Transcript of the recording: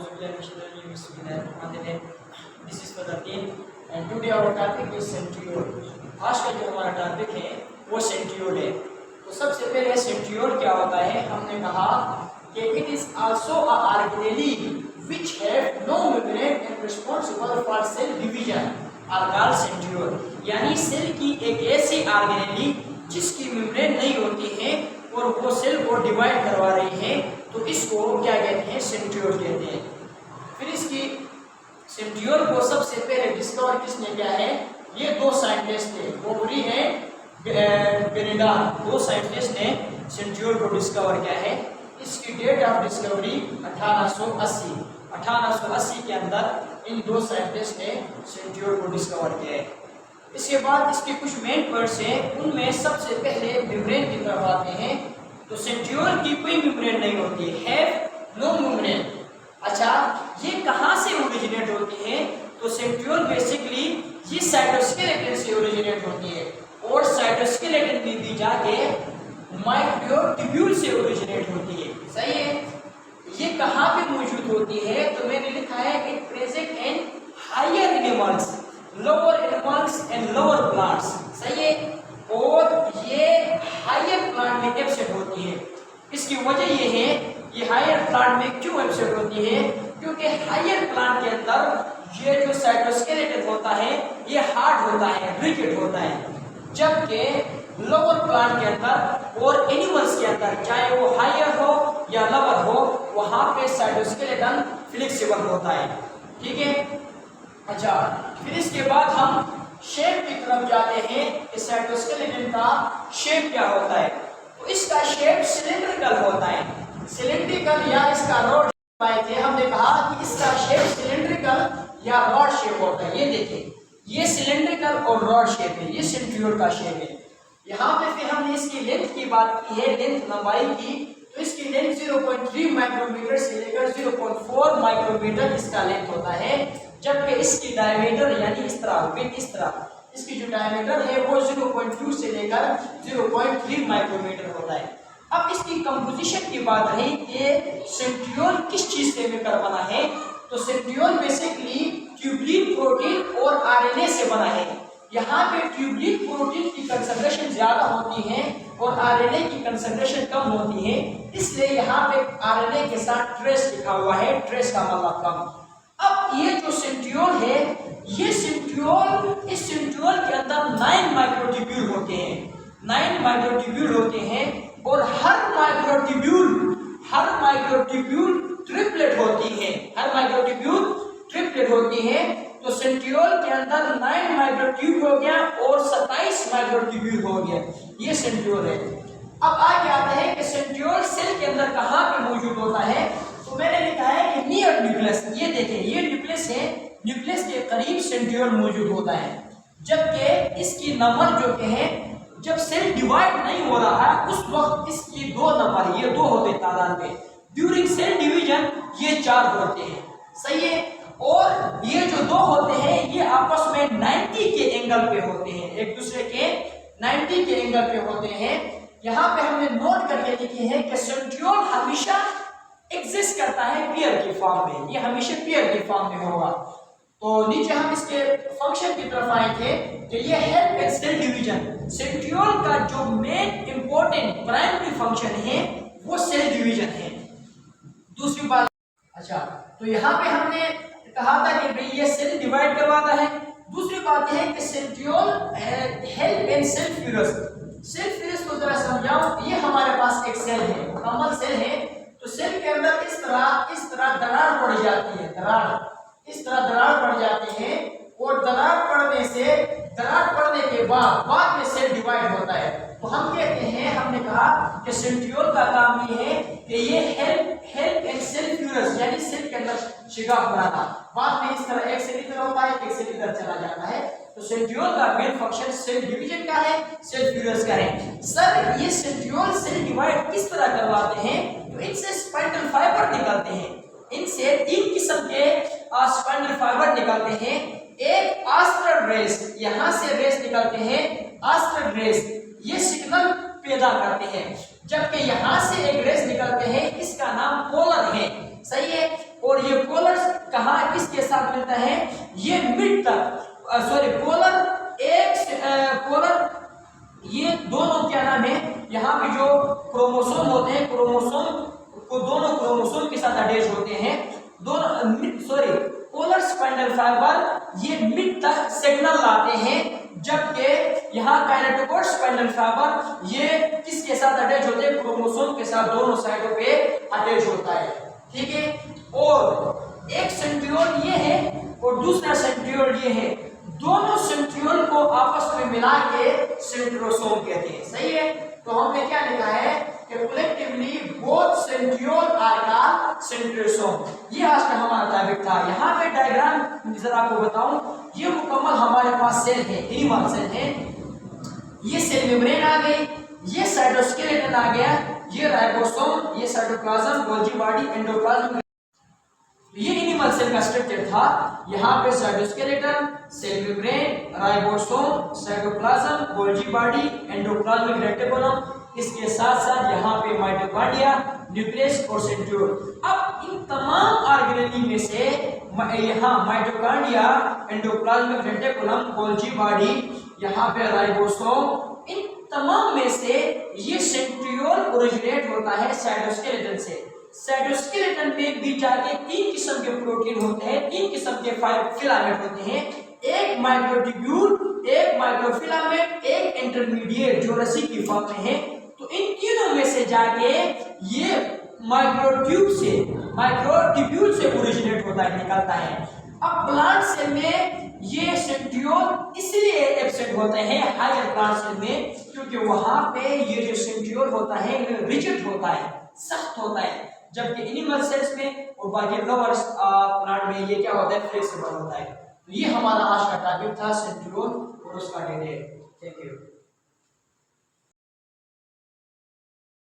This is for the team and today our topic is centriole. आज का जो हमारा टॉपिक है वो सेंट्रियोल है। तो सबसे पहले सेंट्रियोल क्या होता है, हमने कहा कि it is also a organelle which have no membrane and responsible for cell division are called centriole. यानी सेल की एक ऐसी ऑर्गेनेली जिसकी मेम्ब्रेन नहीं होती है और वो सेल को डिवाइड करवा रही है, तो इसको क्या कहते हैं, सेंट्रियोल कहते हैं। फिर इसकी सेंट्रियोल को सबसे पहले डिस्कवर किसने किया है, ये दो साइंटिस्ट थे, बोबरी है बेरेडा, दो साइंटिस्ट ने सेंट्रियोल को डिस्कवर किया है। इसकी डेट ऑफ डिस्कवरी 1880 के अंदर इन दो साइंटिस्ट ने सेंट्रियोल को डिस्कवर किया है। इसके बाद इसके कुछ मेन पॉइंट्स हैं, उनमें सबसे पहले मेम्ब्रेन की तरफ आते हैं। तो सेंट्रियोल की कोई मेम्ब्रेन नहीं होती है, नो मेम्ब्रेन। अच्छा, ये कहाँ से ओरिजिनेट होती है, तो सेंट्रियोल बेसिकली ये साइटोस्केलेटन से ओरिजिनेट होती है और साइटोस्केलेटन में भी जाके माइक्रोट्यूब्यूल से ओरिजिनेट होती है। सही है। ये कहाँ पे मौजूद होती है, तो मैंने लिखा है it present in higher animals, lower animals and lower plants. सही है। और ये हायर प्लांट में एब्सेंट होती है। इसकी वजह ये है, ये हायर प्लांट में क्यों एब्सेंट होती है, क्योंकि हायर प्लांट के अंदर ये जो साइटोस्केलेटन होता है ये हार्ड होता है, रिजिड होता है, जबकि लोअर प्लांट के अंदर और एनिमल्स के अंदर चाहे वो हायर हो या लोअर हो, वहां पे साइटोस्केलेटन फ्लेक्सिबल होता है। ठीक है। अच्छा, फिर इसके बाद हम शेप की तरफ जाते हैं कि साइटोस्केलेटन का शेप क्या होता है। तो इसका शेप सिलेंड्रिकल होता है, सिलेंड्रिकल या इसका रॉड पाए थे। हमने कहा कि इसका शेप सिलेंड्रिकल या रॉड शेप होता है। ये देखिए, ये सिलेंड्रिकल और रॉड शेप है, ये सेंट्रियोल का शेप है। यहाँ पे फिर हमने इसकी लेंथ की बात की है, लेंथ लंबाई की। तो इसकी लेंथ 0.3 माइक्रोमीटर से लेकर 0.4 माइक्रोमीटर इसका लेंथ होता है, जबकि इसकी डायमीटर यानी इस तरह विड्थ, इस तरह इसकी जो डायमीटर है वो 0.2 से लेकर 0.3 माइक्रोमीटर होता है। अब इसकी कंपोजिशन की बात रही कि सेंट्रियोल किस चीज से मिलकर बना है, तो सेंट्रियोल बेसिकली ट्यूबुलिन प्रोटीन और आरएनए से बना है। यहाँ पे ट्यूबुलिन प्रोटीन की कंसंट्रेशन ज्यादा होती है और आरएनए की कंसंट्रेशन कम होती है, इसलिए यहाँ पे आरएनए के साथ ट्रेस लिखा हुआ है, ट्रेस का मतलब कम। अब ये जो सेंट्रियोल है, ये सेंट्रियोल, इस सेंट्रियोल के अंदर 9 माइक्रोट्यूब्यूल होते हैं, 9 माइक्रोट्यूब्यूल होते हैं और हर माइक्रोट्यूब्यूल ट्रिपलेट होती है, हर माइक्रोट्यूब्यूल ट्रिपलेट होती है। तो सेंट्रियोल के अंदर 9 माइक्रोट्यूब हो गया और 27 माइक्रोट्यूब्यूल हो गया, ये सेंट्रियोल है। अब आगे आता है कि सेंट्रियोल सेल के अंदर कहाँ पे मौजूद होता है, तो मैंने लिखा है कि नियर न्यूक्लियस। ये देखें, ये न्यूक्लियस है, न्यूक्लियस के करीब सेंट्रियोल मौजूद होता है, जबकि इसकी नंबर जो के हैं, जब सेल डिवाइड नहीं हो रहा है उस वक्त इसकी 2 नंबर, ये 2 होते तादाद में। ड्यूरिंग सेल डिवीजन ये 4 होते हैं। सही है। और ये जो 2 होते हैं ये आपस में 90 के एंगल पे होते हैं, एक दूसरे के 90 के एंगल पे होते हैं। यहाँ पे हमने नोट करके लिखी है कि सेंट्रियोल हमेशा एग्जिस्ट करता है पेयर के फॉर्म में, ये हमेशा पेयर के फॉर्म में होगा। तो नीचे हम इसके फंक्शन की तरफ आए थे कि ये help in cell division. Centriole का जो मेन इंपॉर्टेंट प्राइमरी फंक्शन है वो सेल डिवीजन है। दूसरी बात, अच्छा, तो यहाँ पे हमने कहा था कि भाई ये सेल डिवाइड करवाता है। दूसरी बात है कि centriole help in cell furrows. Cell furrows को जरा समझाऊं, ये हमारे पास एक सेल है, मुकम्मल सेल है। तो सेल के अंदर इस तरह दरार पड़ जाती है, इस तरह दरार पड़ जाती है और दरार पड़ने के बाद में सेल डिवाइड होता है। तो हम कहते हैं, हमने कहा कि सेंट्रियोल का काम ये है कि ये हेल्प इन सेल फ्यूरस, यानी सेल के अंदर शिगाफ बनाना। बाद में इस तरह एक सेल इधर होता है, एक सेल इधर चला जाता है। तो सेंट्रियोल का मेन फंक्शन सेल डिवीजन का है, सेल फ्यूरस का है। सर, ये सेंट्रियोल सेल डिवाइड किस तरह करवाते हैं, तो इनसे स्पाइंडल फाइबर निकलते हैं। इनसे 3 किस्म के स्पाइंडल फाइबर निकलते हैं। एक आस्ट्रल रेस, यहाँ से रेस निकलते हैं, आस्ट्रल रेस, ये सिग्नल पैदा करते हैं, जबकि यहाँ से एक रेस निकलते हैं, इसका नाम पोलर है। सही है। और ये पोलर क्रोमोसोम होते हैं, क्रोमोसोम को दोनों क्रोमोसोम के साथ अटैच होते हैं, दोनों पोलर स्पाइंडल फाइबर ये मिड तक सिग्नल लाते हैं, जबकि यहाँ काइनेटोकोर स्पाइंडल फाइबर ये किसके साथ अटैच होते हैं, क्रोमोसोम के साथ दोनों साइडों पे अटैच होता है। ठीक है, और एक सेंट्रियोल ये है और दूसरा सेंट्रियोल ये है, दोनों सेंट्रियोल को आपस में मिला के सेंट्रोसोम कहते हैं। सही है, तो हमने क्या लिखा है कि collectively both centriole are called centrosome. ये आज का हमारा टॉपिक था। यहाँ पे डायग्राम जरा आपको बताऊं, ये मुकम्मल हमारे पास सेल है, एनिमल सेल है। ये सेल मेम्ब्रेन आ गई, ये साइटोस्केलेटन आ गया, ये राइबोसोम, ये साइटोप्लाज्म, गोल्गी बॉडी, एंडोप्लाज्म। ये एनिमल सेल का स्ट्रक्चर था। यहाँ पे cytoskeleton, cell membrane, ribosome, cytoplasm, Golgi body, endoplasmic reticulum, इसके साथ साथ यहाँ पे माइटोकॉन्ड्रिया, न्यूक्लियस और सेंट्रियोल। अब इन तमाम ऑर्गेनेली में से यहाँ mitochondria, endoplasmic reticulum, Golgi body, यहाँ पे राइबोसोम, इन तमाम में से ये सेंट्रियोल ओरिजिनेट होता है साइटोस्केलेटन से। साइटोस्केलेटन में भी जाके 3 किस्म के प्रोटीन होते हैं, 3 किस्म के फिलामेंट होते हैं, एक माइक्रोट्यूब्यूल, एक माइक्रोफिलामेंट, एक इंटरमीडिएट जो रस्सी की फॉर्म में है। तो इन तीनों में से जाके ये माइक्रोट्यूब्यूल से ओरिजिनेट होता है, निकलता है। अब प्लांट सेल में ये सेंट्रियोल इसलिए एब्सेंट होते हैं हायर प्लांट सेल में, क्योंकि वहां पे ये जो सेंट्रियोल होता है रिजिड होता है, सख्त होता है, जबकि एनिमल सेल्स में और बाकी लोअर प्लांट में ये क्या होता है, फ्लेक्सिबल होता है। तो ये हमारा आज का टॉपिक था सेंट्रियोल और उसका डिटेल। Thank you.